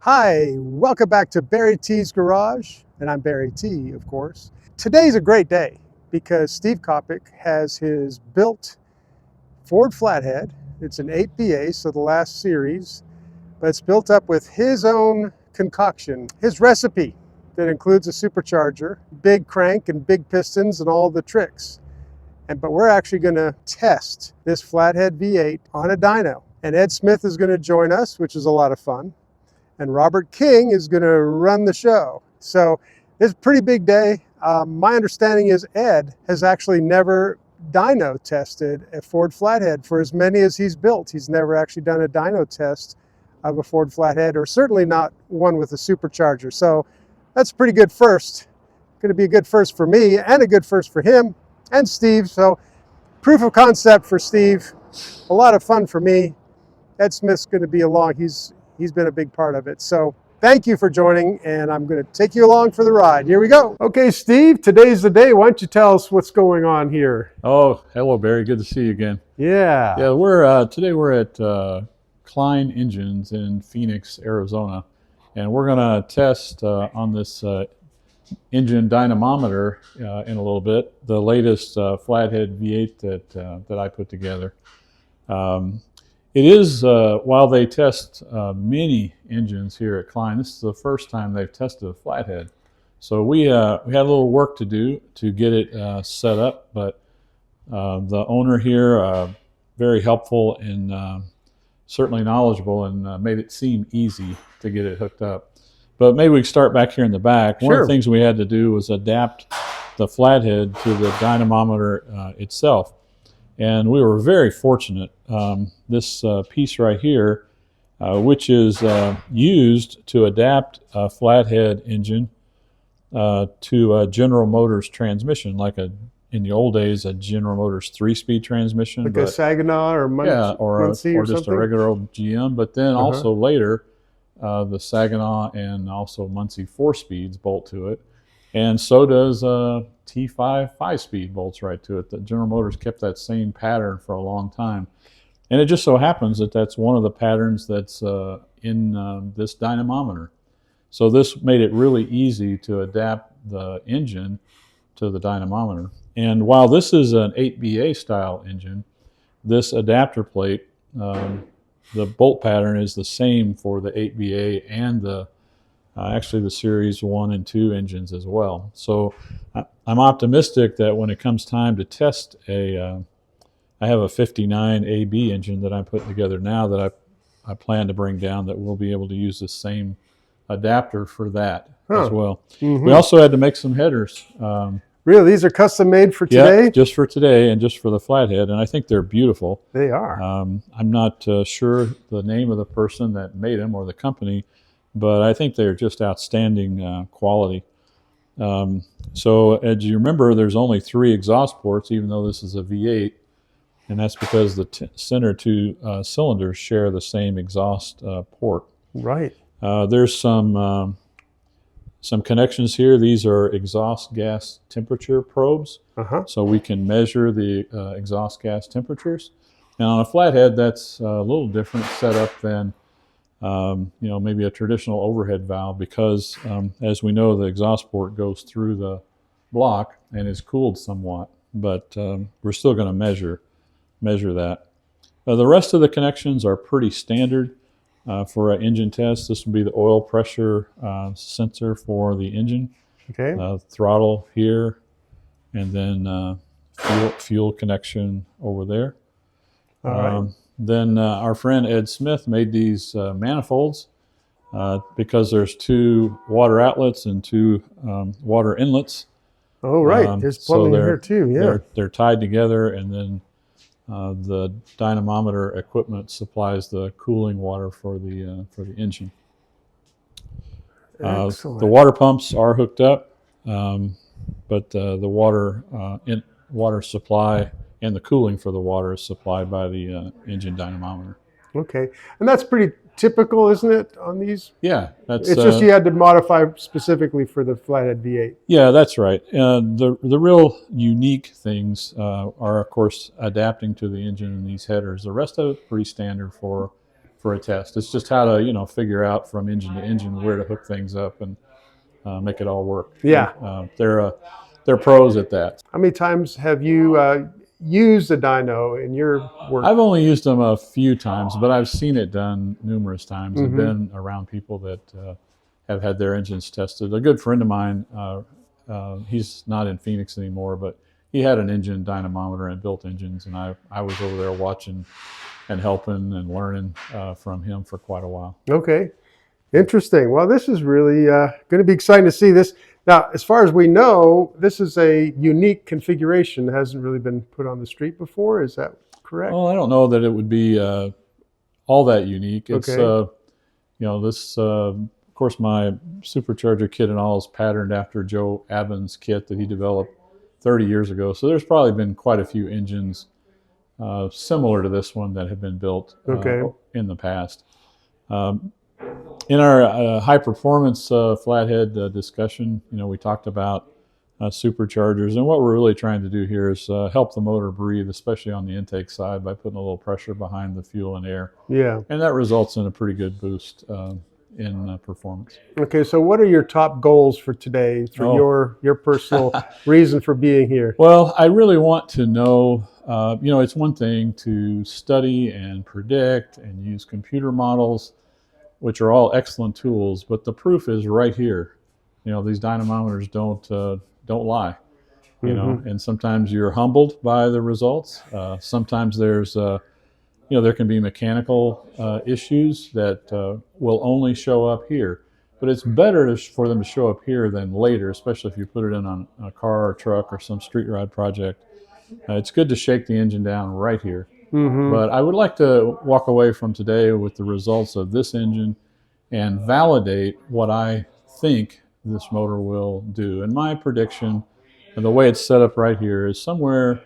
Hi, welcome back to BarryTsGarage, and I'm Barry T, of course. Today's a great day because Steve Coppock has his built Ford Flathead. It's an 8BA, so the last series, but it's built up with his own concoction, his recipe that includes a supercharger, big crank and big pistons and all the tricks. But we're actually going to test this Flathead V8 on a dyno. And Ed Smith is going to join us, which is a lot of fun. And Robert King is going to run the show. So it's a pretty big day. My understanding is Ed has actually never dyno tested a Ford Flathead for as many as he's built. He's never actually done a dyno test of a Ford Flathead, or certainly not one with a supercharger. So that's a pretty good first. Going to be a good first for me and a good first for him and Steve. So proof of concept for Steve, a lot of fun for me. Ed Smith's going to be along. He's been a big part of it. So thank you for joining, and I'm going to take you along for the ride. Here we go. Okay, Steve, today's the day. Why don't you tell us what's going on here? Oh, hello, Barry. Good to see you again. Yeah. Yeah, today we're at Klein Engines in Phoenix, Arizona, and we're going to test on this engine dynamometer in a little bit, the latest Flathead V8 that I put together. It is, while they test many engines here at Klein, this is the first time they've tested a Flathead. So we had a little work to do to get it set up, but the owner here, very helpful and certainly knowledgeable, and made it seem easy to get it hooked up. But maybe we can start back here in the back. Sure. One of the things we had to do was adapt the Flathead to the dynamometer itself. And we were very fortunate. This piece right here, which is used to adapt a Flathead engine to a General Motors transmission, like in the old days, a General Motors 3-speed transmission. Like a Saginaw or Muncie, yeah, or just a regular old GM. But then also later, the Saginaw and also Muncie 4-speeds bolt to it. And so does T5 5-speed bolts right to it. The General Motors kept that same pattern for a long time. And it just so happens that that's one of the patterns that's in this dynamometer. So this made it really easy to adapt the engine to the dynamometer. And while this is an 8BA style engine, this adapter plate, the bolt pattern is the same for the 8BA and actually the Series 1 and 2 engines as well. So I'm optimistic that when it comes time to test I have a 59 AB engine that I'm putting together now that I plan to bring down, that we'll be able to use the same adapter for that as well. Mm-hmm. We also had to make some headers. Really? These are custom made for today? Yeah, just for today and just for the Flathead, and I think they're beautiful. They are. I'm not sure the name of the person that made them or the company, but I think they're just outstanding quality. So as you remember, there's only 3 exhaust ports, even though this is a V8, and that's because the center 2 cylinders share the same exhaust port. Right. There's some connections here. These are exhaust gas temperature probes, so we can measure the exhaust gas temperatures. Now on a Flathead, that's a little different setup than maybe a traditional overhead valve, because as we know, the exhaust port goes through the block and is cooled somewhat, but we're still going to measure that. The rest of the connections are pretty standard for an engine test. This would be the oil pressure sensor for the engine. Okay. Throttle here, and then fuel connection over there. All right. Then our friend Ed Smith made these manifolds because there's 2 water outlets and 2 water inlets. Oh, right. There's plumbing here too. Yeah. They're tied together, and then the dynamometer equipment supplies the cooling water for the engine. The water pumps are hooked up, but the water supply and the cooling for the water is supplied by the engine dynamometer. Okay, and that's pretty typical, isn't it, on these? Yeah, it's just you had to modify specifically for the Flathead V8. Yeah, that's right. The real unique things are, of course, adapting to the engine and these headers. The rest of it's pretty standard for for a test. It's just how to figure out from engine to engine where to hook things up and make it all work. Yeah. They're pros at that. How many times have you used a dyno in your work? I've only used them a few times, but I've seen it done numerous times. I've been around people that have had their engines tested. A good friend of mine, he's not in Phoenix anymore, but he had an engine dynamometer and built engines, and I was over there watching and helping and learning from him for quite a while. Okay, interesting. Well, this is really going to be exciting to see this. Now, as far as we know, this is a unique configuration that hasn't really been put on the street before. Is that correct? Well, I don't know that it would be all that unique. It's, okay. This, of course, my supercharger kit and all is patterned after Joe Abbin's kit that he developed 30 years ago. So there's probably been quite a few engines similar to this one that have been built in the past. In our high performance flathead discussion, we talked about superchargers, and what we're really trying to do here is help the motor breathe, especially on the intake side, by putting a little pressure behind the fuel and air. Yeah. And that results in a pretty good boost in performance. Okay, so what are your top goals for today, for your personal reason for being here? Well, I really want to know, it's one thing to study and predict and use computer models, which are all excellent tools, but the proof is right here. These dynamometers don't lie, and sometimes you're humbled by the results. Sometimes there's there can be mechanical issues that will only show up here. But it's better for them to show up here than later, especially if you put it in on a car or truck or some street rod project. It's good to shake the engine down right here. But I would like to walk away from today with the results of this engine and validate what I think this motor will do. And my prediction, and the way it's set up right here, is somewhere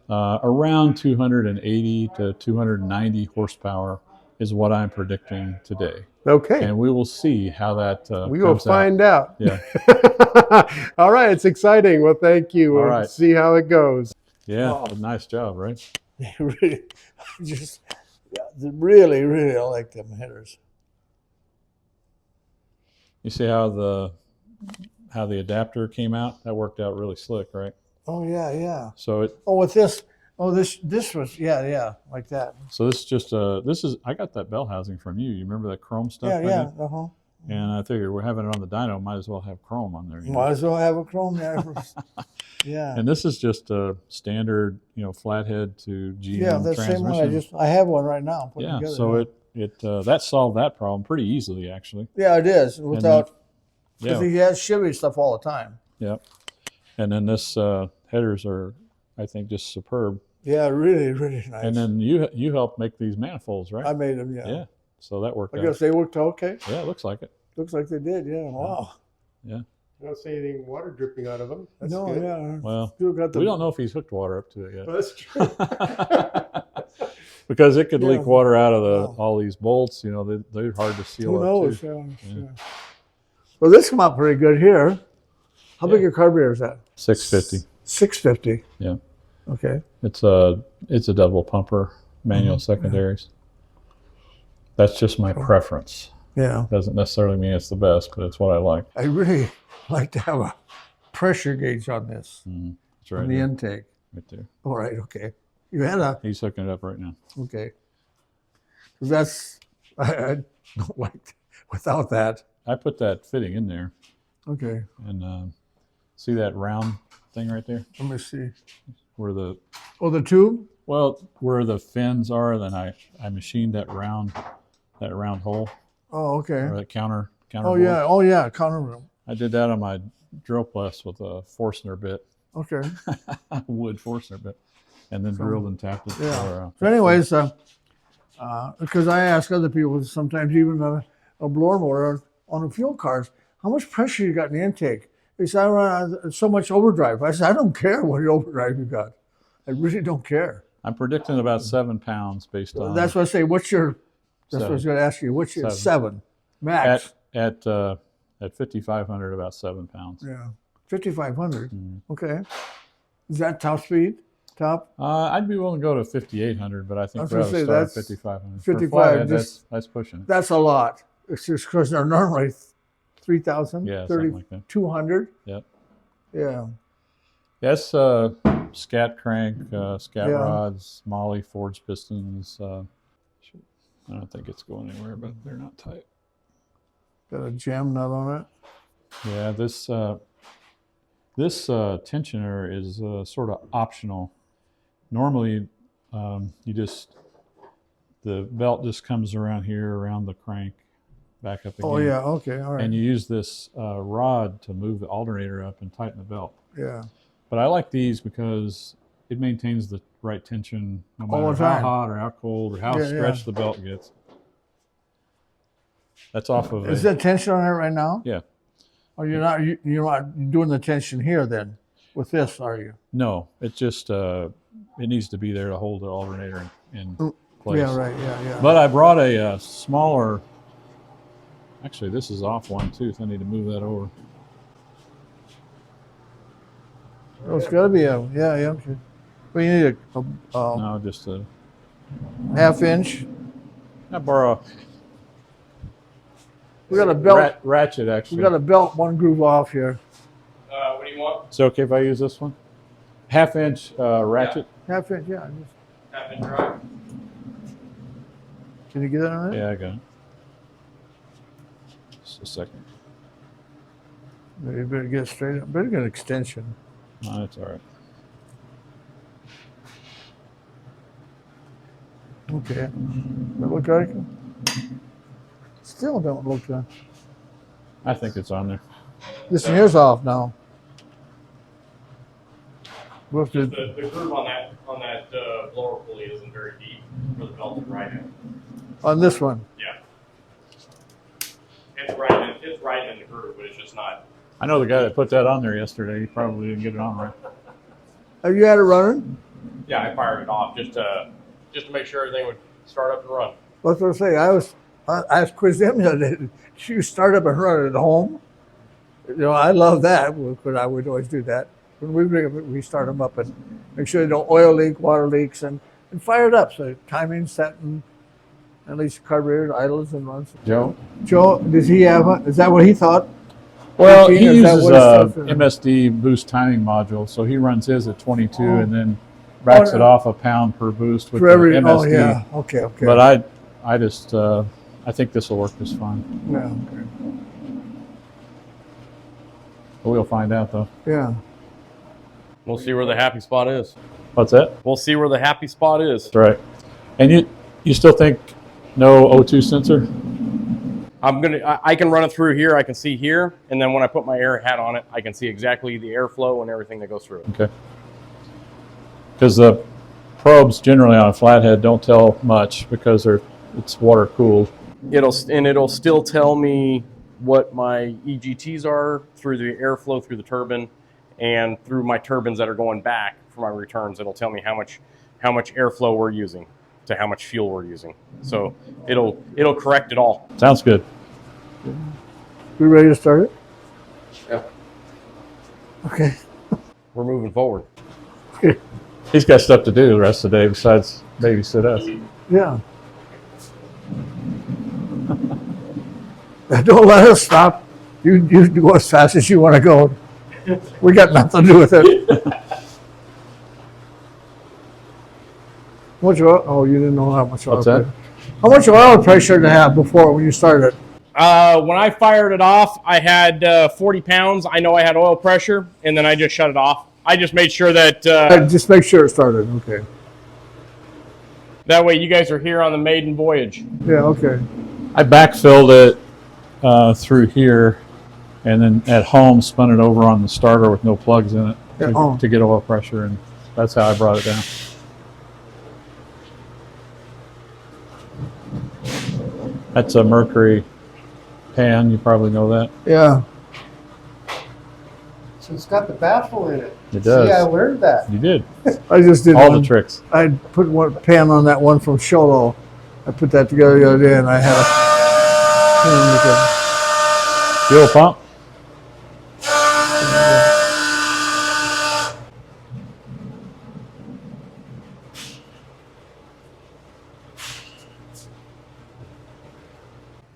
around 280 to 290 horsepower is what I'm predicting today. Okay. And we will see how that we will find out. Yeah. All right. It's exciting. Well, thank you. All We'll right. see how it goes. Yeah. Nice job, right? Really, really, I like them headers. You see how the adapter came out? That worked out really slick, right? Oh yeah. So it. Oh, with this. Oh, this was yeah, like that. So this is just I got that bell housing from you. You remember that chrome stuff? Yeah. And I figured we're having it on the dyno, might as well have chrome on there. Might as well have a chrome there. Yeah. And this is just a standard, flathead to GM the transmission. same one. I have one right now. Yeah. Together, So it that solved that problem pretty easily, actually. Yeah, it is. Without, because he has Chevy stuff all the time. Yeah. And then this headers are, I think, just superb. Yeah, really nice. And then you helped make these manifolds, right? I made them. Yeah. Yeah. So that worked out. I guess they worked okay. Yeah, it looks like it. Looks like they did. Yeah. Wow. Yeah. I don't see anything water dripping out of them. That's No, good. yeah. Well, got we don't know if he's hooked water up to it yet. Well, that's true. Because it could leak water out of all these bolts. They're hard to seal Who knows? up too. Yeah. Well, this come out pretty good here. How big a carburetor is that? 650. 650. Yeah. Okay. It's a double pumper, manual secondaries. That's just my preference. Yeah. Doesn't necessarily mean it's the best, but it's what I like. I really like to have a pressure gauge on this, That's right. on the intake. Right there. All right. Okay. You had a. He's hooking it up right now. Okay. That's I don't like without that. I put that fitting in there. Okay. And see that round thing right there? Let me see. Where the tube? Well, where the fins are, then I machined that round hole. Oh, okay. Or that counter. Oh board. yeah. Oh yeah. Counter room. I did that on my drill press with a Forstner bit. Okay. Wood Forstner bit, and then drilled and tapped it. Yeah. So anyways, because I ask other people sometimes even a blower motor on the fuel cars, how much pressure you got in the intake? They say, I run so much overdrive. I said, I don't care what overdrive you got. I really don't care. I'm predicting about 7 pounds based on. That's what I say. What's your? That's what I was going to ask you. What's your 7 max? At 5,500, about 7 pounds. Yeah, 5,500. Okay. Is that top speed? top? I'd be willing to go to 5,800, but I think was we're gonna going to say, start at that's 5,500. 55, For flathead, just- that's pushing it. That's a lot. It's just because they're normally 3,000, Yeah, something like that. 200. Yep. Yeah. Yes, scat crank, scat Yeah. rods, Molly, forged pistons. I don't think it's going anywhere, but they're not tight. Got a jam nut on it. Yeah, this tensioner is sort of optional. Normally, the belt just comes around here, around the crank, back up again. Oh yeah, okay, all right. And you use this rod to move the alternator up and tighten the belt. Yeah. But I like these because it maintains the right tension no All matter the how time. hot or how cold or how Yeah, stretched yeah. the belt gets. That's off of Is there tension on it right now? Yeah. Or you're not doing the tension here then with this, are you? No, it just it needs to be there to hold the alternator in place. Yeah, right. Yeah. But I brought a smaller. Actually, this is off one tooth. I need to move that over. Oh, it's got to be a yeah. Well, you need a No, just a. half-inch. I borrow. We got a belt. Ratchet actually. We got a belt one groove off here. What do you want? Is it okay if I use this one? Half-inch ratchet. Half-inch, yeah. Half inch drive. Can you get that on it? Yeah, I got it. Just a second. You better get it straight up. Better get an extension. No, that's all right. Okay. That look like it? Still don't look good. I think it's on there. This here's off now. We'll have to, The groove on that blower pulley isn't very deep for the belt to ride in. on this one. Yeah. It's right in the groove, but it's just not. I know the guy that put that on there yesterday. He probably didn't get it on right. Have you had it running? Yeah, I fired it off just to make sure everything would start up and run. What's what I say? I asked quiz them the other day. Should you start up and run it at home? You know, I love that, but I would always do that. When we bring them, we start them up and make sure they don't oil leak, water leaks, and fire it up. So timing, setting, at least carburetor idles and runs. Joe? Joe, does he have a, is that what he thought? Well, 15, he is that uses what a his stuff is? MSD boost timing module, so he runs his at 22 Oh. and then racks Oh, it off a pound per boost with For every, the MSD. oh yeah, okay. But I just I think this will work just fine. Yeah, okay. But we'll find out though. Yeah. We'll see where the happy spot is. What's that? We'll see where the happy spot is. That's right. And you still think no O2 sensor? I can run it through here. I can see here, and then when I put my air hat on it, I can see exactly the airflow and everything that goes through it. Okay. Because the probes generally on a flathead don't tell much because it's water cooled. It'll still tell me what my EGTs are through the airflow through the turbine, and through my turbines that are going back for my returns. It'll tell me how much airflow we're using to how much fuel we're using. So it'll correct it all. Sounds good. We ready to start it? Yeah. Okay. We're moving forward. He's got stuff to do the rest of the day besides babysit us. Yeah. Don't let us stop. You go as fast as you want to go. We got nothing to do with it. How much oil? Oh, you didn't know how much oil. What's that? How much oil pressure to have before when you started? When I fired it off, I had 40 pounds. I know I had oil pressure, and then I just shut it off. I just made sure that Just make sure it started. Okay. that way you guys are here on the maiden voyage. Yeah. Okay. I backfilled it through here, and then at home spun it over on the starter with no plugs in it to get oil pressure, and that's how I brought it down. That's a Mercury pan. You probably know that. Yeah. So it's got the baffle in it. It does. See, I learned that. You did I just did all one. the tricks. I put one pan on that one from Sholo. I put that together the other day, and I had a Fuel pump.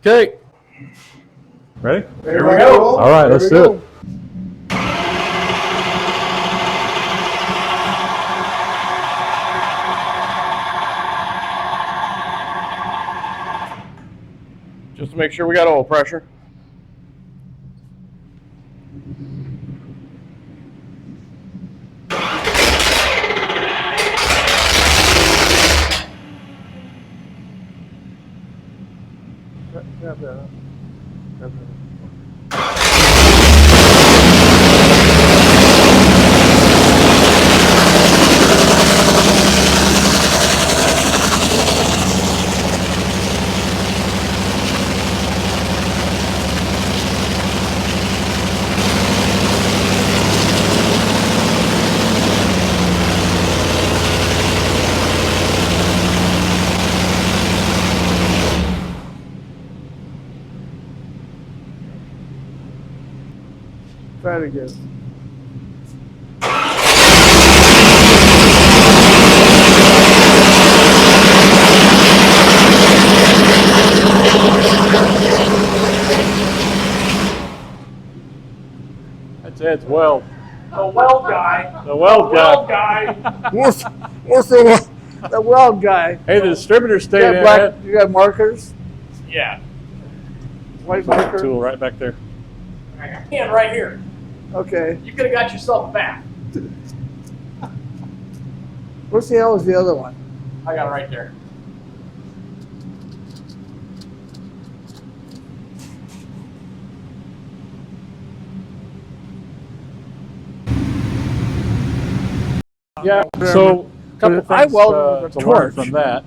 Okay. Ready? Here we go. All right, let's do it. Just to make sure we got oil pressure. Try it again. That's Ed's weld. The weld guy. The weld guy. What's the weld guy? Hey, the distributor stayed in. Black, you got markers? Yeah. White marker? Tool right back there. And right here. Okay. You could have got yourself a bath. What the hell is the other one? I got it right there. Yeah. So a couple But I things welded with a to learn torch. from that.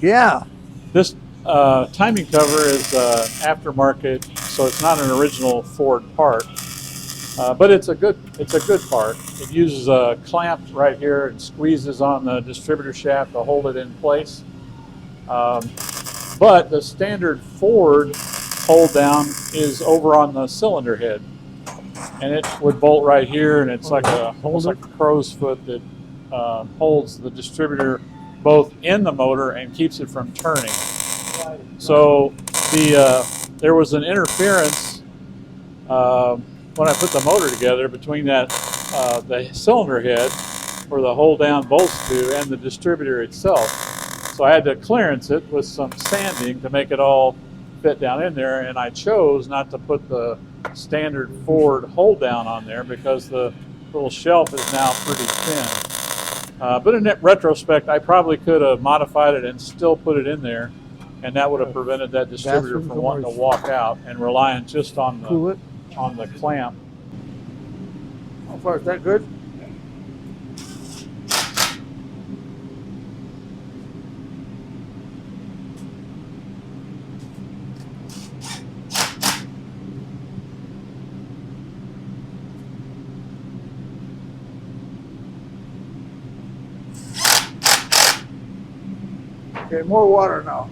Yeah. This timing cover is aftermarket, so it's not an original Ford part, but it's a good part. It uses a clamp right here and squeezes on the distributor shaft to hold it in place. But the standard Ford hold down is over on the cylinder head, and it would bolt right here, and it's like almost like a crow's foot that holds the distributor both in the motor and keeps it from turning. So there was an interference when I put the motor together between that the cylinder head where the hold down bolts to and the distributor itself. So I had to clearance it with some sanding to make it all fit down in there, and I chose not to put the standard Ford hold down on there because the little shelf is now pretty thin. But in retrospect, I probably could have modified it and still put it in there, and that would have prevented that distributor from wanting to walk out and relying just on the clamp. How far is that good? Okay, more water now.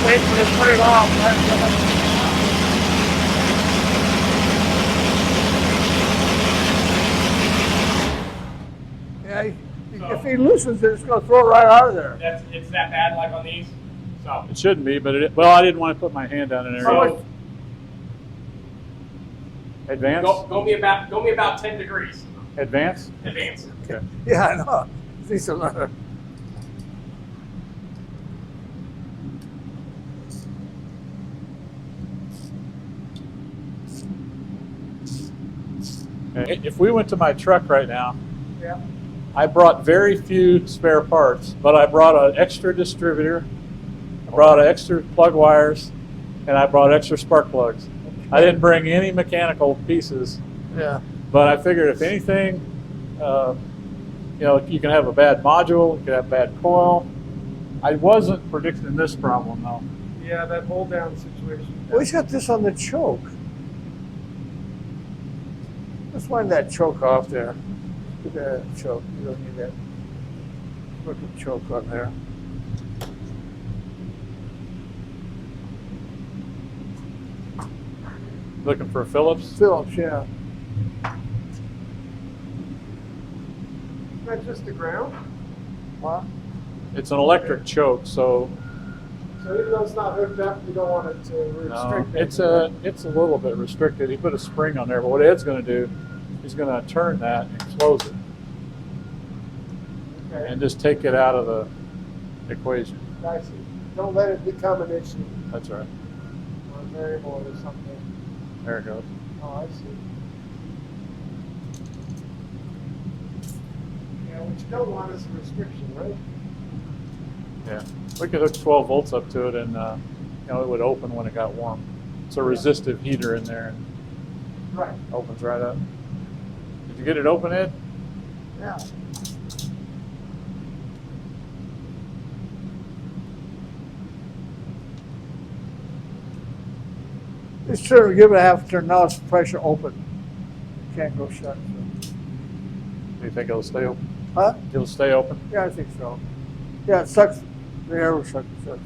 Wait for this, put it off. Yeah, if he loosens it, it's going to throw it right out of there. It's that bad, like on these. So It shouldn't be, but I didn't want to put my hand down in there. So- Advance? go me about 10 degrees. Advance? Advance. Okay. Yeah, I know. These are not. Okay. If we went to my truck right now, Yeah. I brought very few spare parts, but I brought an extra distributor, I brought extra plug wires, and I brought extra spark plugs. I didn't bring any mechanical pieces, Yeah. but I figured if anything, you can have a bad module, you can have a bad coil. I wasn't predicting this problem though. Yeah, that hold down situation. Well, he's got this on the choke. Let's wind that choke off there. Look at that choke. You don't need that. Look at the choke on there. Looking for a Phillips? Phillips, yeah. Is that just the ground? What? It's an electric choke, so So even though it's not hooked up, you don't want it to restrict it. it's a little bit restricted. He put a spring on there, but what Ed's going to do, he's going to turn that and close it, Okay. and just take it out of the equation. I see. Don't let it become an issue That's right. or a variable or something. There it goes. Oh, I see. Yeah, what you don't want is a restriction, right? Yeah, we could hook 12 volts up to it, and it would open when it got warm. It's a resistive heater in there, and Right. opens right up. Did you get it open, Ed? Yeah. Just turn, give it a half turn. Now it's pressure open. Can't go shut. So. Do you think it'll stay open? Huh? It'll stay open? Yeah, I think so. Yeah, it sucks. The air will suck. It sucks.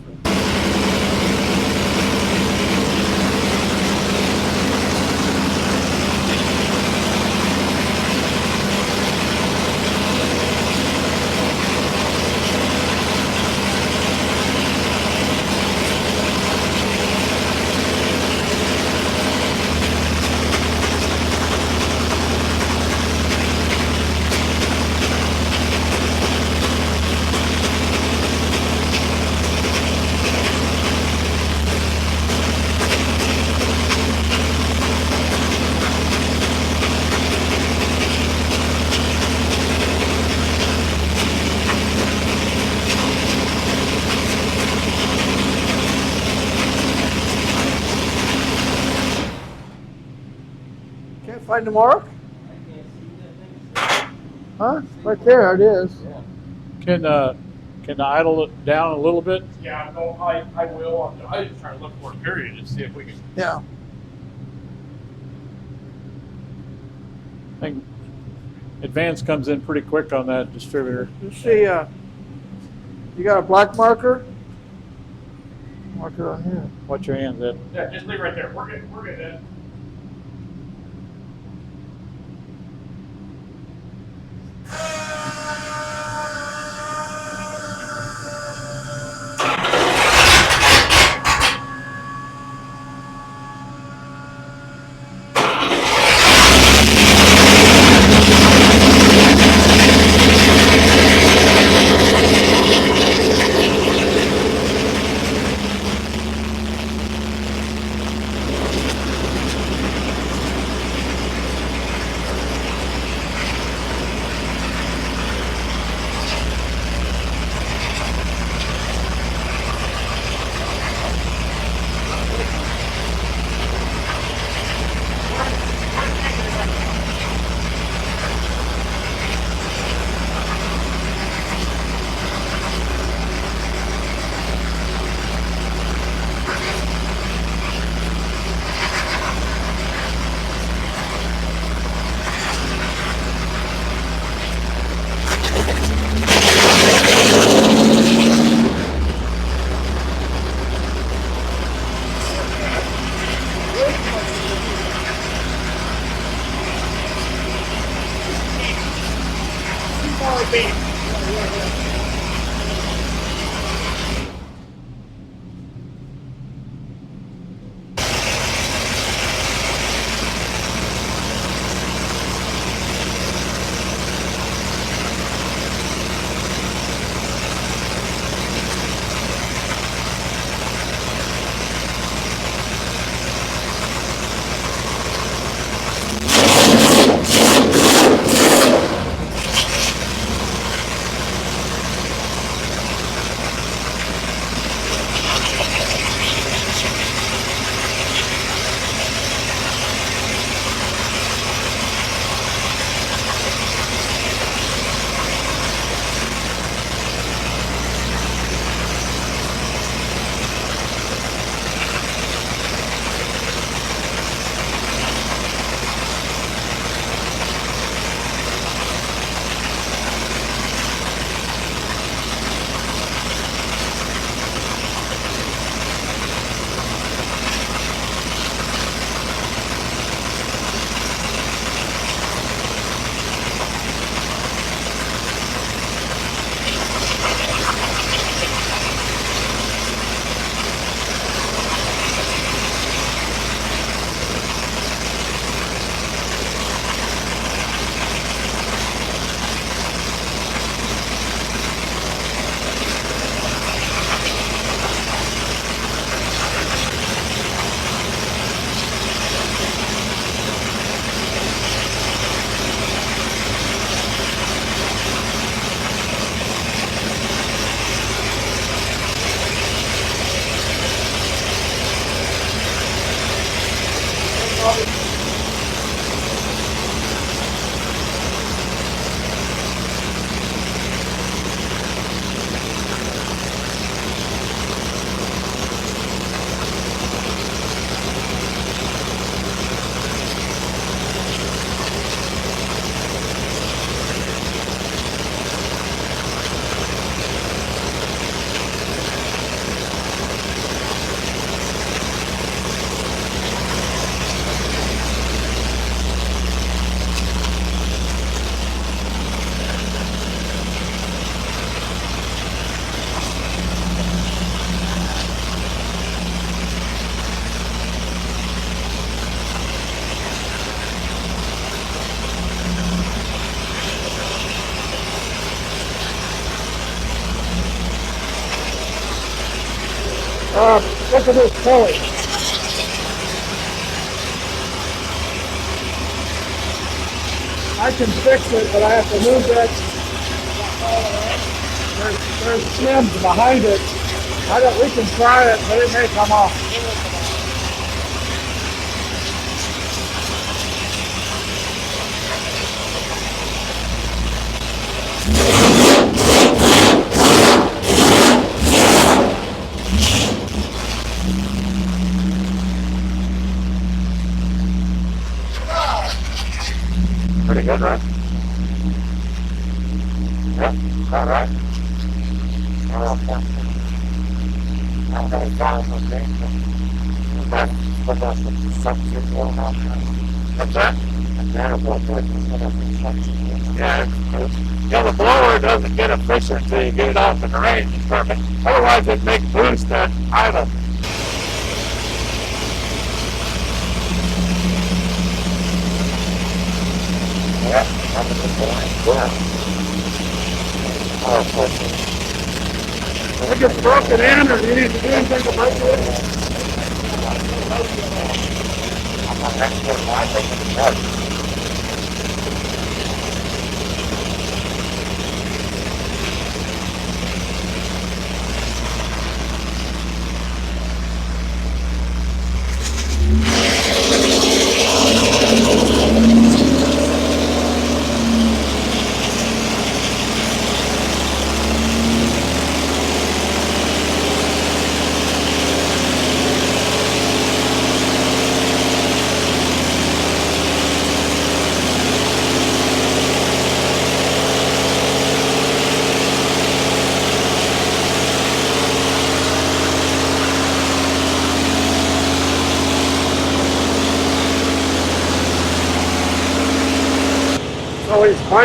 Can't find the mark? Huh? Right there it is. Can I idle it down a little bit? Yeah, no, I will. I was just trying to look for a period and see if we can. Yeah. I think advance comes in pretty quick on that distributor. You see, you got a black marker? Marker on here. Watch your hands, Ed. Yeah, just leave right there. We're good. We're good, Ed. Look at this pulley. I can fix it, but I have to move that. There's shims behind it. We can try it, but it may come off. Pretty good, right? Yeah, all right. I'm going to try something. But that's the subject will not. What's that? Yeah, the blower doesn't get efficient until you get it off in the range. Perfect. Otherwise, it'd make boost at idle. Yeah, that's a good point. Yeah. If it gets broken in, or do you need to do anything to break it? I'm not an expert, but I think it does.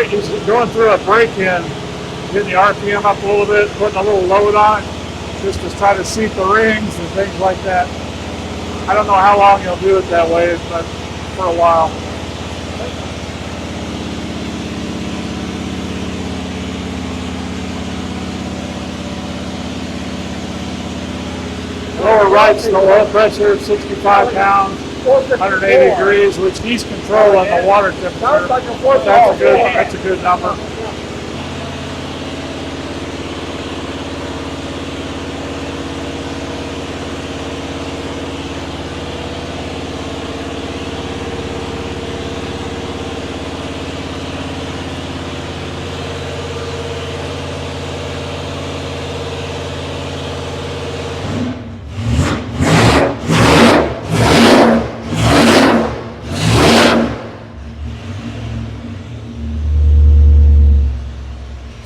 He's going through a break-in, getting the RPM up a little bit, putting a little load on, just to try to seat the rings and things like that. I don't know how long he'll do it that way, but for a while. Lower right's the oil pressure, 65 pounds. 180 degrees, which he's controlling the water temperature. That's a good number.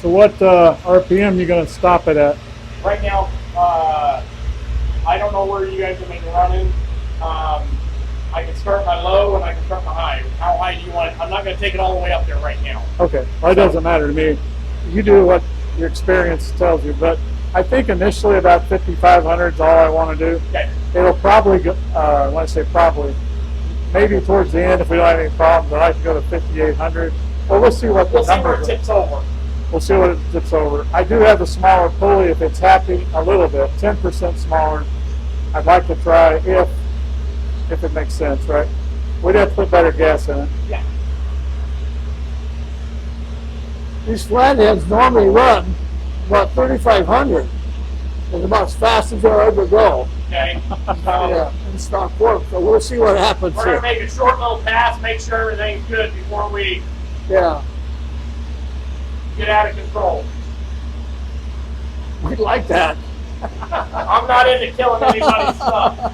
So what RPM you going to stop it at? Right now, I don't know where you guys are making running. I can start my low and I can start my high. How high do you want it? I'm not going to take it all the way up there right now. Okay, well, it doesn't matter to me. You do what your experience tells you, but I think initially about 5,500 is all I want to do. Okay. It'll probably go, when I say probably, maybe towards the end if we don't have any problems, I'd like to go to 5,800. Well, we'll see what the We'll see where numbers it tips over. We'll see what it tips over. I do have a smaller pulley if it's happy, a little bit, 10% smaller. I'd like to try if it makes sense, right? We'd have to put better gas in it. Yeah. These flatheads normally run about 3,500. It's about as fast as they'll ever go. Okay. Yeah, in stock work. So we'll see what happens We're here. gonna make a short little pass, make sure everything's good before we Yeah, get out of control. we'd like that. I'm not into killing anybody's stuff.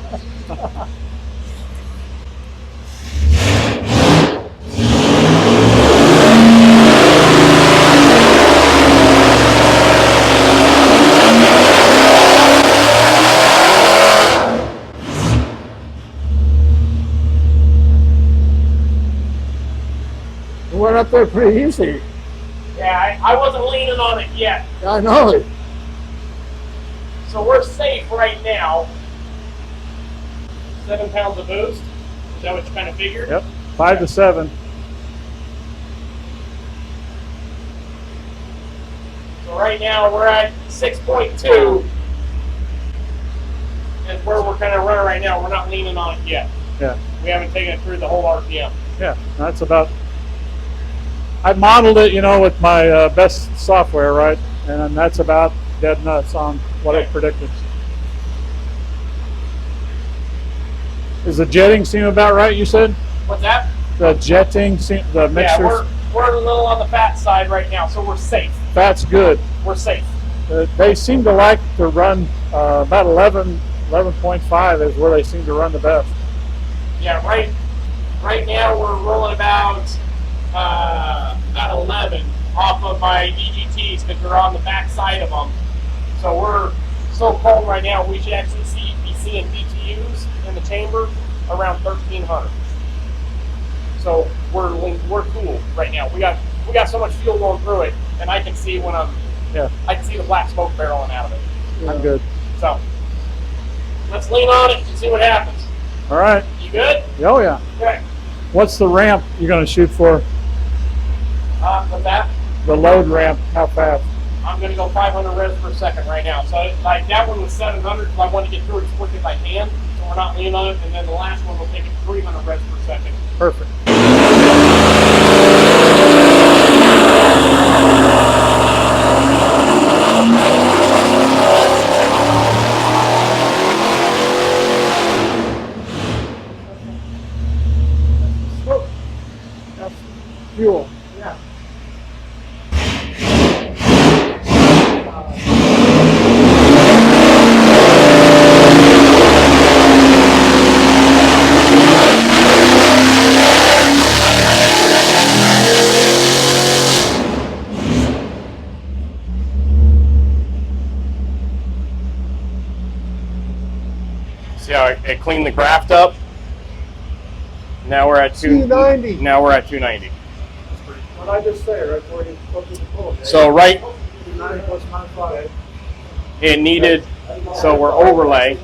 It went up there pretty easy. Yeah, I wasn't leaning on it yet. I know it. So we're safe right now. 7 pounds of boost. Is that what you kind of figured? Yep, 5 to 7. So right now we're at 6.2 is where we're kind of running right now. We're not leaning on it yet. Yeah, We haven't taken it through the whole RPM. yeah, that's about. I modeled it, you know, with my best software, right? And that's about dead nuts on what it predicted. Is the jetting seem about right, you said? What's that? The jetting, the Yeah, mixtures, we're a little on the fat side right now, so we're safe. that's good. We're safe. They seem to like to run about 11.5 is where they seem to run the best. Yeah, right now we're rolling about 11 off of my EGTs because we're on the back side of them. So we're so cold right now, we should actually be seeing BTUs in the chamber around 1,300. So we're cool right now. We got so much fuel going through it, and I can see when I can see the black smoke barreling out of it. Yeah. I'm good. So let's lean on it and see what happens. All right. You good? Oh yeah. Okay. What's the ramp you're going to shoot for? With that, The load ramp, how fast? I'm going to go 500 revs per second right now. So like that one was 700, so I want to get through it as quick as I can. So we're not leaning on it. And then the last one will take it 300 revs per second. Perfect. That's fuel. Yeah. See how it cleaned the graft up? Now we're at 290. Now we're at 290. What I just say, right before you go through the pull. So right, 290 plus 95. it needed, so we're overlay.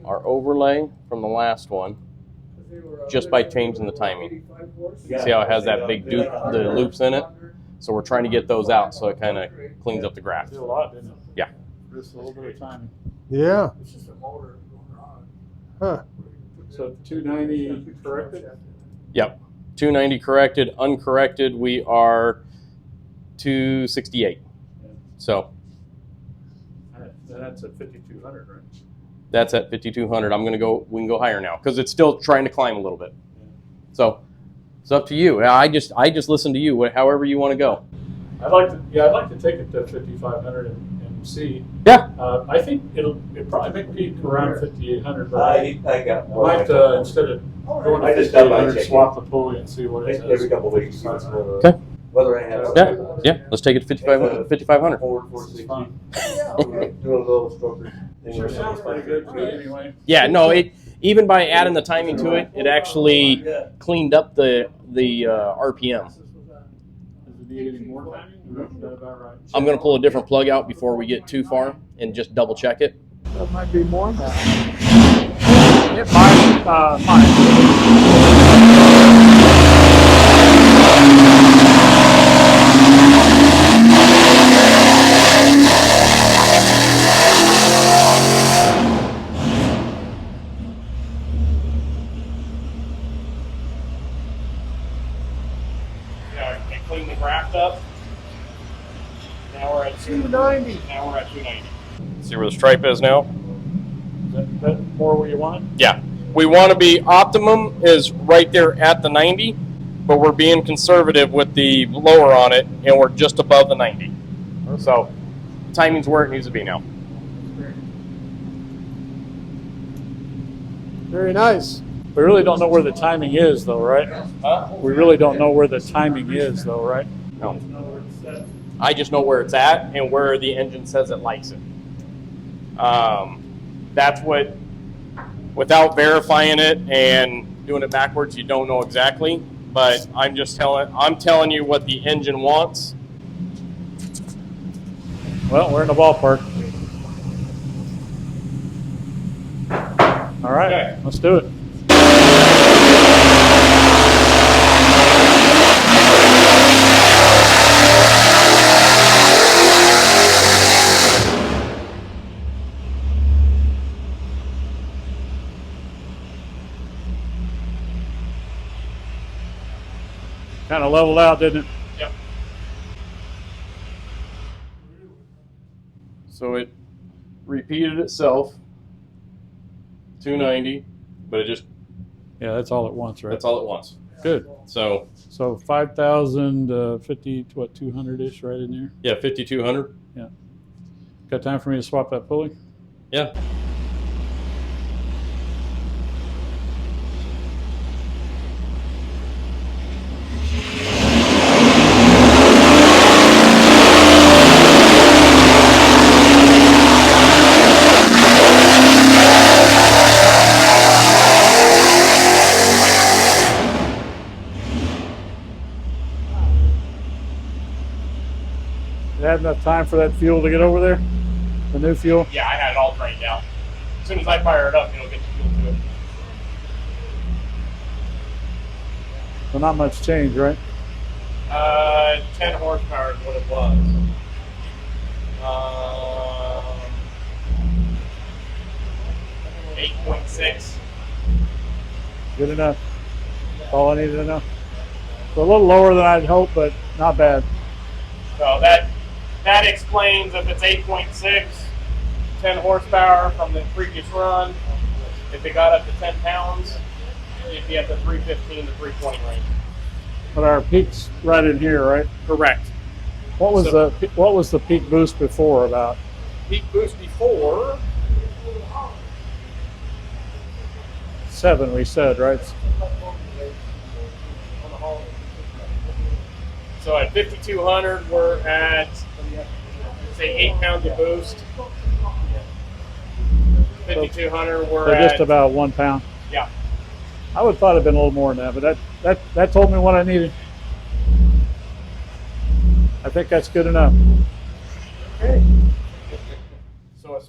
Our overlay from the last one, just by changing the timing. See how it has that big the loops in it? So we're trying to get those out so it kind of cleans up the graft. Did a lot, didn't it? Yeah. Just a little bit of timing. Yeah. It's just a motor going on. Huh. So 290 corrected? Yep. 290 corrected, uncorrected, we are 268. So That's at 5,200, right? that's at 5,200. We can go higher now because it's still trying to climb a little bit. So it's up to you. I just listen to you, however you want to go. I'd like to take it to 5,500 and see. Yeah. I think it'll probably make peak around 5,800, but I got I more. might instead of going I to just done my 5,800, checking. swap the pulley and see what it says. Every couple of weeks, see what's going on. Okay. Whether I have. Yeah. Let's take it to 5,500. Forward, This is 460. fun. Doing a little stroker. Sure sounds pretty good to me anyway. Yeah, no, it even by adding the timing to it, it actually cleaned up the RPM. Does it need any more timing? Or is that about right? I'm going to pull a different plug out before we get too far and just double check it. That might be more now. It might. It cleaned the graft up. Now we're at 290. Now we're at 290. See where the stripe is now? Is that more where you want it? Yeah. We want to be optimum is right there at the 90, but we're being conservative with the lower on it, and we're just above the 90. So timing's where it needs to be now. Very nice. We really don't know where the timing is, though, right? We really don't know where the timing is, though, right? No. I just know where it's at and where the engine says it likes it. That's what, without verifying it and doing it backwards, you don't know exactly. But I'm telling you what the engine wants. Well, we're in the ballpark. All right, Okay. let's do it. Kind of leveled out, didn't it? Yep. So it repeated itself, 290, but it just, Yeah, that's all at once, right? that's all it wants. Good. So So 5,000, 50, what, 200-ish right in there? yeah, 5,200. Got time for me to swap that pulley? Yeah. Did it have enough time for that fuel to get over there? The new fuel? Yeah, I had it all drained out. As soon as I fire it up, it'll get the fuel to it. So not much change, right? 10 horsepower is what it was. 8.6. Good enough. That's all I needed to know. So a little lower than I'd hoped, but not bad. So that explains if it's 8.6, 10 horsepower from the previous run. If it got up to 10 pounds, it'd be at the 315 to 320 range. But our peak's right in here, right? Correct. What was the peak boost before about? Peak boost before, 7, we said, right? so at 5,200, we're at, say, 8 pounds of boost. 5,200, we're So at just about 1 pound. Yeah. I would have thought it'd been a little more than that, but that told me what I needed. I think that's good enough. Okay. So it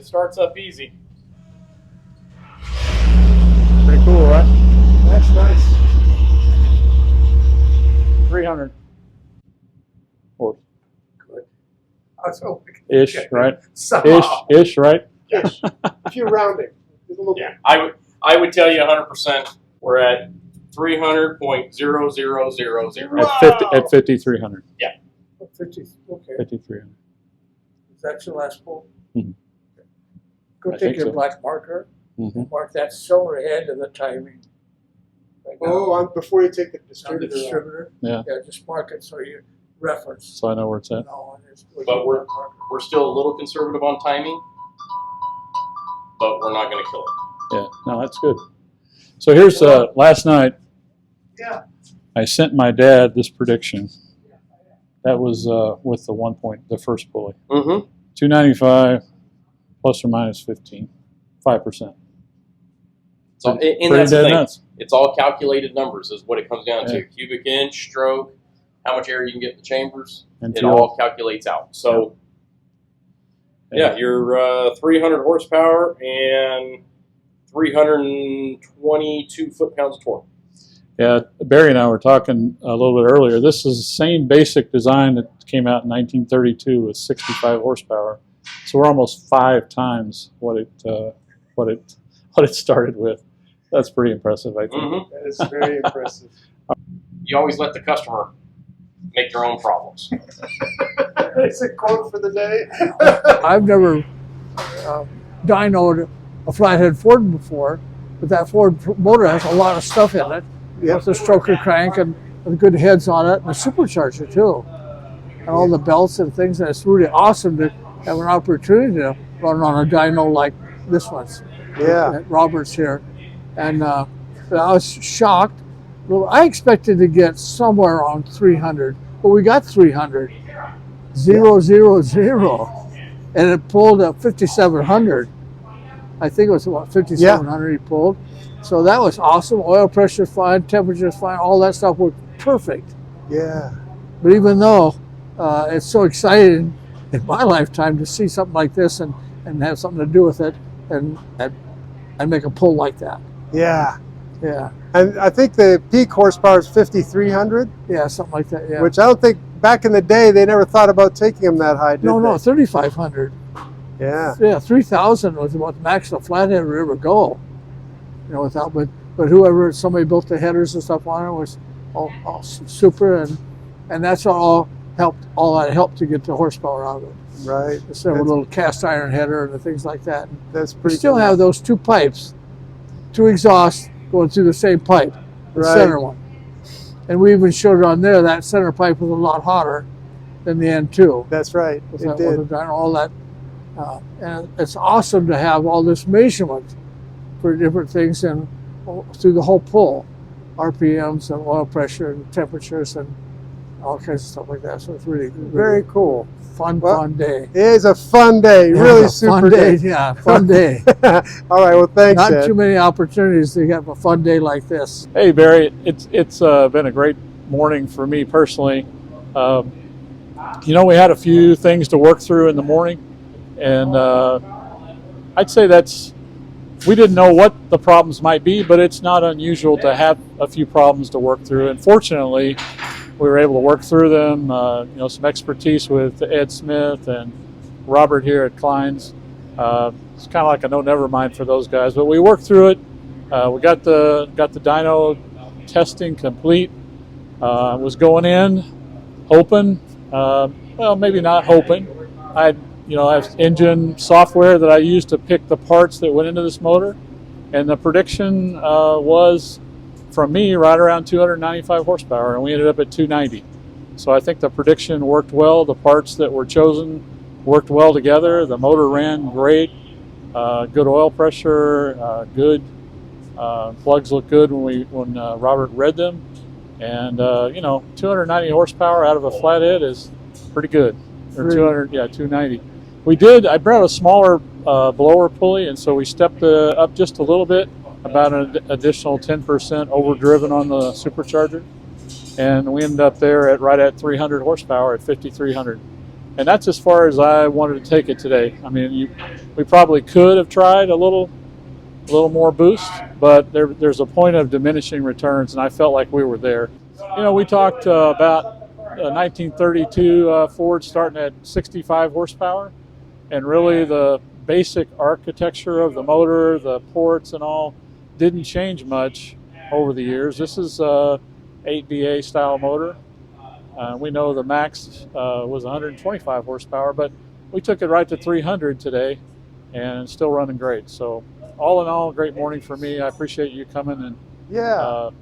starts up easy. Pretty cool, right? That's nice. 300. Or I was hoping. ish, right? Somehow. Ish, right? Ish. If you're rounding. Just a little Yeah, I would tell you 100%. We're at 300.0000. At 5,300. Yeah. 50, okay. 5,300. Is that your last pull? Mhm. Go I take think your so. black marker Mhm. and mark that silver head of the timing. Right now. Oh, before you take the On the distributor out. distributor. Yeah. Yeah, just mark it so you reference. So I know where it's at. No, it's But we're still a little conservative on timing, but we're not going to kill it. Yeah, no, that's good. So here's last night. Yeah. I sent my dad this prediction. That was with the first pulley. Mm-hmm. 295 plus or minus 15, 5%. So, and Pretty that's the dead thing. nuts. It's all calculated numbers is what it comes down Yeah. to. Cubic inch, stroke, how much air you can get in the chambers. And It fuel. all calculates out. So, yeah, you're 300 horsepower and 322 foot-pounds of torque. Yeah, Barry and I were talking a little bit earlier. This is the same basic design that came out in 1932 with 65 horsepower. So we're almost 5 times what it started with. That's pretty impressive, I think. Mm-hmm. That is very impressive. You always let the customer make their own problems. It's a quote for the day. I've never dynoed a Flathead Ford before, but that Ford motor has a lot of stuff in it. Yep. With the stroker crank and good heads on it, and a supercharger too, and all the belts and things. And it's really awesome to have an opportunity to run on a dyno like this one's. Yeah. At Robert's here, and I was shocked. Well, I expected to get somewhere around 300, but we got 300. 000, and it pulled up 5,700. I think it was about 5,700 he pulled. So that was awesome. Oil pressure fine, temperature fine, all that stuff was perfect. Yeah. But even though it's so exciting in my lifetime to see something like this and have something to do with it and make a pull like that. Yeah. Yeah. And I think the peak horsepower is 5,300. Yeah, something like that. Yeah. Which I don't think back in the day they never thought about taking them that high. Did No, they? 3,500. Yeah. Yeah, 3,000 was about the max the Flathead would ever go. You know, without but whoever somebody built the headers and stuff on it was all super, and that's all helped. All that helped to get the horsepower out of it. Right. Instead of a little cast iron header and things like that. That's We pretty. still cool. have those two pipes, two exhausts going through the same pipe, the Right. center one. And we even showed it on there. That center pipe was a lot hotter than the end too. That's right. With It that, did. with the dyno, all that, and it's awesome to have all this measurement for different things and through the whole pull, RPMs and oil pressure and temperatures and all kinds of stuff like that. So it's really Very cool. fun day. It is a fun day. Yeah, Really a super fun day. day. Yeah, fun day. All right. Well, thanks, Not Ed. too many opportunities to have a fun day like this. Hey, Barry, it's been a great morning for me personally. You know, we had a few things to work through in the morning, and I'd say we didn't know what the problems might be, but it's not unusual to have a few problems to work through. And fortunately, we were able to work through them. You know, some expertise with Ed Smith and Robert here at Klein's. It's kind of like a no never mind for those guys, but we worked through it. We got the dyno testing complete. Was going in hoping, well, maybe not hoping. I have engine software that I used to pick the parts that went into this motor, and the prediction was from me right around 295 horsepower, and we ended up at 290. So I think the prediction worked well. The parts that were chosen worked well together. The motor ran great. Good oil pressure. Good plugs looked good when Robert read them, and 290 horsepower out of a Flathead is pretty good. Or 200, yeah, 290. I brought a smaller blower pulley, and so we stepped up just a little bit, about an additional 10% overdriven on the supercharger, and we ended up there right at 300 horsepower at 5,300. And that's as far as I wanted to take it today. I mean, we probably could have tried a little more boost, but there's a point of diminishing returns, and I felt like we were there. You know, we talked about 1932 Ford starting at 65 horsepower, and really the basic architecture of the motor, the ports and all, didn't change much over the years. This is a 8BA style motor. We know the max was 125 horsepower, but we took it right to 300 today, and it's still running great. So all in all, great morning for me. I appreciate you coming and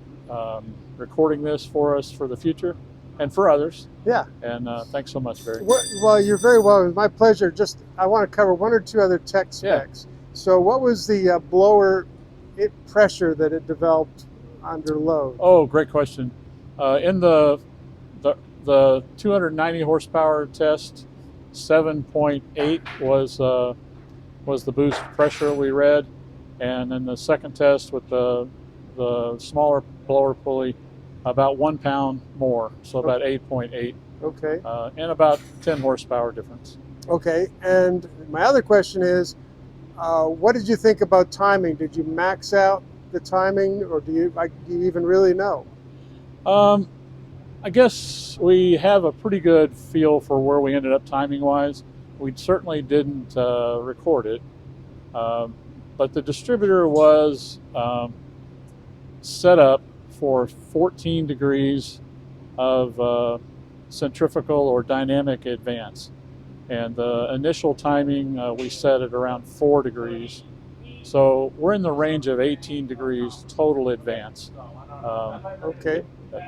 recording this for us for the future and for others. Yeah. And thanks so much, Barry. Well, you're very welcome. It's my pleasure. I want to cover one or two other tech specs. Yeah. So what was the blower pressure that it developed under load? Oh, great question. In the 290 horsepower test, 7.8 was the boost pressure we read, and then the second test with the smaller blower pulley, about 1 pound more, so about 8.8. Okay. And about 10 horsepower difference. Okay. And my other question is, what did you think about timing? Did you max out the timing, or do you even really know? I guess we have a pretty good feel for where we ended up timing-wise. We certainly didn't record it, but the distributor was set up for 14 degrees of centrifugal or dynamic advance. And the initial timing we set at around 4 degrees. So we're in the range of 18 degrees total advance. Okay.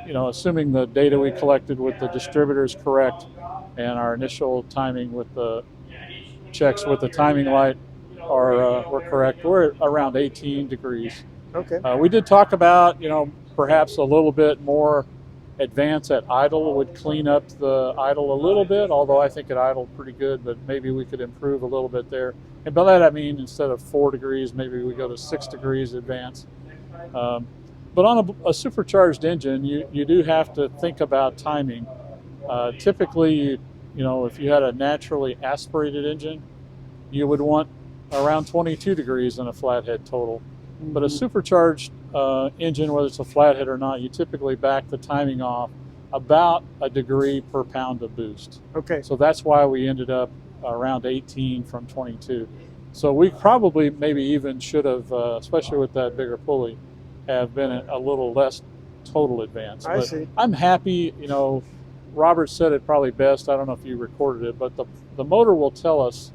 You know, assuming the data we collected with the distributor is correct and our initial timing with the checks with the timing light were correct, we're at around 18 degrees. Okay. We did talk about, you know, perhaps a little bit more advance at idle would clean up the idle a little bit, although I think it idled pretty good, but maybe we could improve a little bit there. And by that I mean instead of 4 degrees, maybe we go to 6 degrees advance. But on a supercharged engine, you do have to think about timing. Typically, you know, if you had a naturally aspirated engine, you would want around 22 degrees in a flathead total. But a supercharged engine, whether it's a flathead or not, you typically back the timing off about a degree per pound of boost. Okay. So that's why we ended up around 18 from 22. So we probably maybe even should have, especially with that bigger pulley, have been a little less total advance. I see. I'm happy, you know, Robert said it probably best, I don't know if you recorded it, but the motor will tell us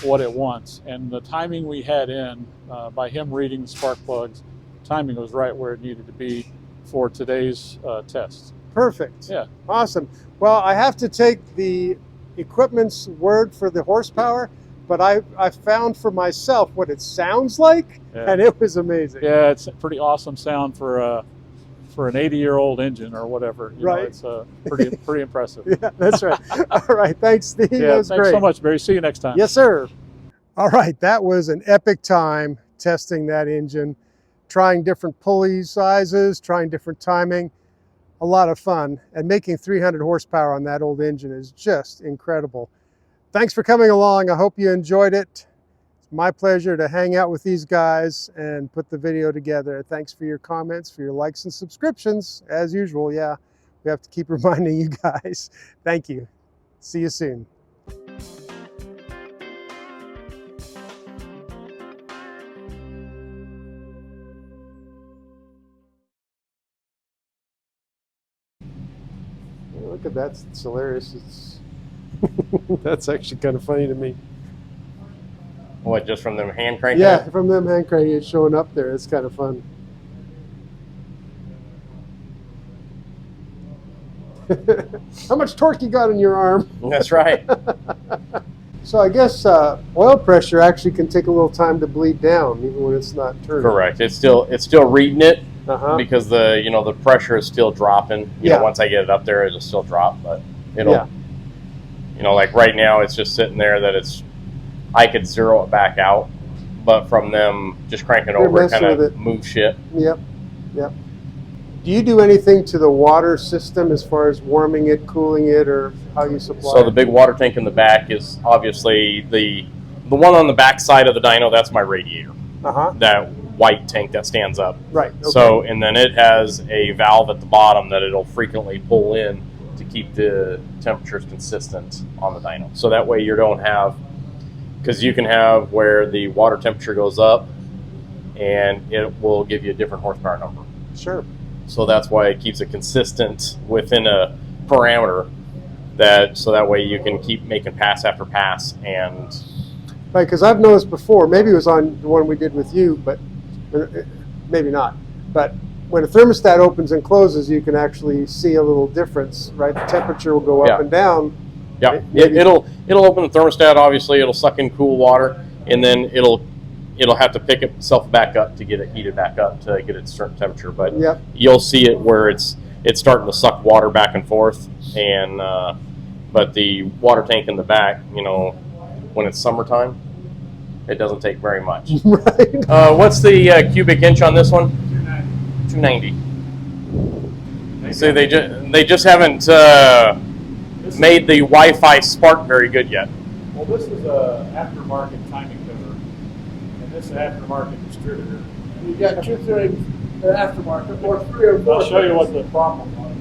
what it wants. And the timing we had in, by him reading the spark plugs, timing was right where it needed to be for today's tests. Perfect. Yeah. Awesome. Well, I have to take the equipment's word for the horsepower, but I found for myself what it sounds like, Yeah. and it was amazing. Yeah, it's a pretty awesome sound for an 80-year-old engine or whatever. You know, Right. it's pretty impressive. Yeah, that's right. All right. Thanks, Steve. Yeah, that was thanks great. so much, Barry. See you next time. Yes, sir. All right. That was an epic time testing that engine, trying different pulley sizes, trying different timing. A lot of fun. And making 300 horsepower on that old engine is just incredible. Thanks for coming along. I hope you enjoyed it. It's my pleasure to hang out with these guys and put the video together. Thanks for your comments, for your likes and subscriptions. As usual, yeah, we have to keep reminding you guys. Thank you. See you soon. Look at that, it's hilarious. It's that's actually kind of funny to me. What, just from them hand cranking? Yeah, from them hand cranking it showing up there, it's kind of fun. How much torque you got in your arm? That's right. So I guess oil pressure actually can take a little time to bleed down, even when it's not turning. Correct. It's still reading it Uh-huh. because the pressure is still dropping. You Yeah. know, once I get it up there, it'll still drop, but it'll. Yeah. You know, like right now, it's just sitting there that I could zero it back out, but from them just cranking They're over, it messing kind with of it. move shit. Yep. Yep. Do you do anything to the water system as far as warming it, cooling it, or how you supply So it? the big water tank in the back is obviously the one on the back side of the dyno. That's my radiator. Uh-huh. That white tank that stands up. Right. Okay. So, and then it has a valve at the bottom that it'll frequently pull in to keep the temperatures consistent on the dyno. So that way you don't have, because you can have where the water temperature goes up and it will give you a different horsepower number. Sure. So that's why it keeps it consistent within a parameter, so that way you can keep making pass after pass. And Right, because I've noticed before, maybe it was on the one we did with you, but maybe not. But when a thermostat opens and closes, you can actually see a little difference, right? The temperature will go up Yeah. and down. yeah, Maybe- it'll open the thermostat. Obviously, it'll suck in cool water, and then it'll have to pick itself back up to get it heated back up to get it a certain temperature. But Yep. you'll see it where it's starting to suck water back and forth, and but the water tank in the back, when it's summertime, it doesn't take very much. Right. What's the cubic inch on this one? 290. So they just haven't made the Wi-Fi spark very good yet. Well, this is a aftermarket timing cover, and this is an aftermarket distributor. You got 2 things, the aftermarket, or 3 or 4. I'll show you what the problem was.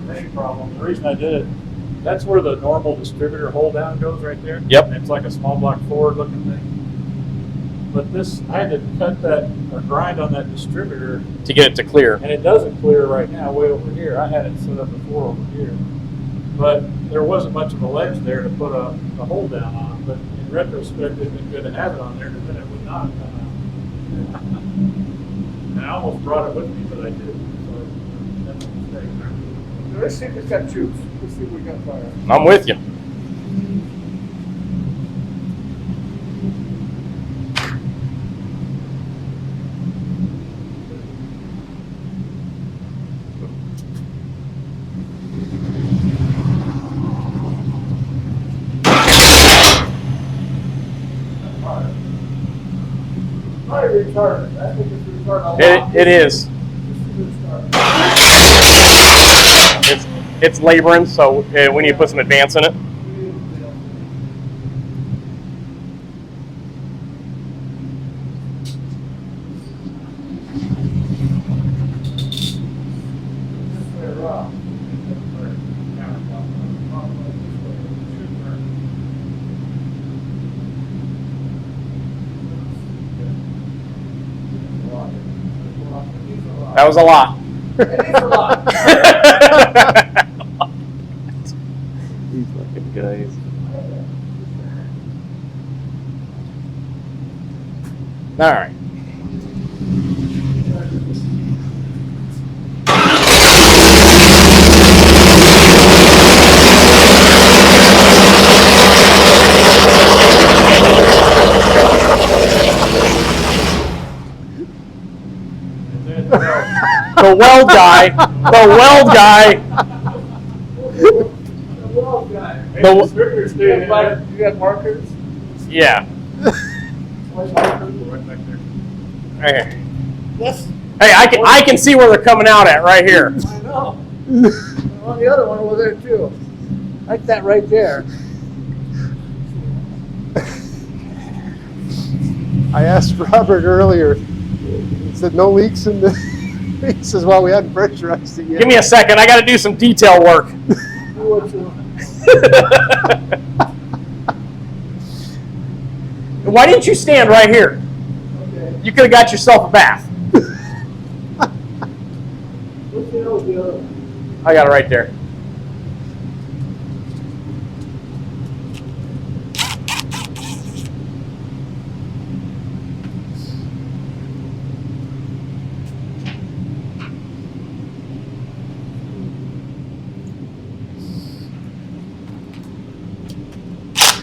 The main problem, the reason I did it, that's where the normal distributor hold down goes right there. Yep. And it's like a small block forward looking thing. But this, I had to cut that or grind on that distributor, To get it to clear. and it doesn't clear right now way over here. I had it set up before over here. but there wasn't much of a ledge there to put a hold down on. But in retrospect, it'd been good to have it on there because then it would not have come out. And I almost brought it with me, but I didn't. So that's a mistake. Let's see if it's got juice. Let's see if we got fire. I'm with you. Probably retarded. I think it's retarded a lot. It is. It's laboring, so we need to put some advance in it. That was a lot. It is a lot. These fucking guys. All right. The weld guy. The weld guy. You got markers? Yeah. Right back there. Right here. Yes. Hey, I can see where they're coming out at right here. I know. On the other one over there too. Like that right there. I asked Robert earlier. He said no leaks in the. He says, "Well, we hadn't pressurized it yet." Give me a second. I got to do some detail work. Do what you want. Why didn't you stand right here? Okay. You could have got yourself a bath. What's the hell with the other one? I got it right there.